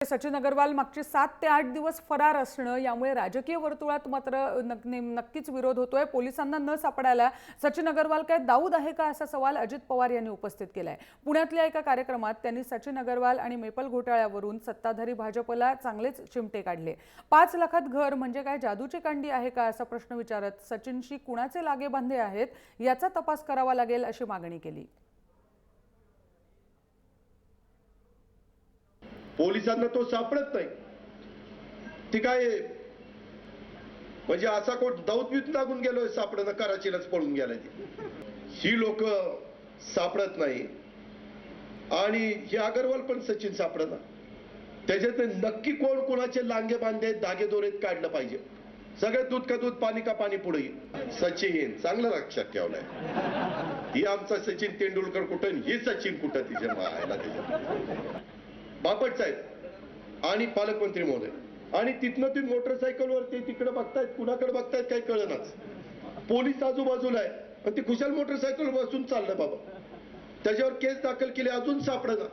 सचिन अग्रवाल मागचे 7 ते 8 दिवस फरार असणं यामुळे राजकीय वर्तुळात मात्र नक्कीच विरोध होतोय। पोलिसांना न सापडायला सचिन अग्रवाल काय दाऊद आहे का असा सवाल अजित पवार यांनी उपस्थित केलाय। पुण्यातल्या एका कार्यक्रमात त्यांनी सचिन अग्रवाल आणि मेपल घोटाळ्यावरून सत्ताधारी भाजपला चांगलेच चिमटे काढले। 5 लाखात घर म्हणजे काय जादूची कांडी आहे का असा प्रश्न विचारत सचिनशी कुणाचे लागेबांधे आहेत याचा तपास करावा लागेल अशी मागणी केली। पोलिसांना तो सापडत नाही, ती काय म्हणजे असा कोण दौतबीत लागून गेलोय सापडणं, कराचीलाच पळून गेलाय। ही लोक सापडत नाही आणि हे अग्रवाल पण सचिन सापडना। त्याच्यात नक्की कोण कोणाचे लांगे बांधे धागे दोरेत काढलं पाहिजे। सगळे दूध का दूध पाणी का पाणी पुढे सचिन चांगलं लक्षात ठेवलंय। ही आमचा सचिन तेंडुलकर कुठं, ही सचिन कुठं तिच्या मायला त्याच्या बापट साहेब आणि पालकमंत्री महोदय आणि तिथनं ती मोटरसायकलवरती तिकडे बघतायत, कुणाकडे बघतायत काही कळेनाच। पोलीस आजूबाजूला आहे आणि ती खुशाल मोटरसायकल बसून चाललं बाबा। त्याच्यावर केस दाखल केली, अजून सापडेना।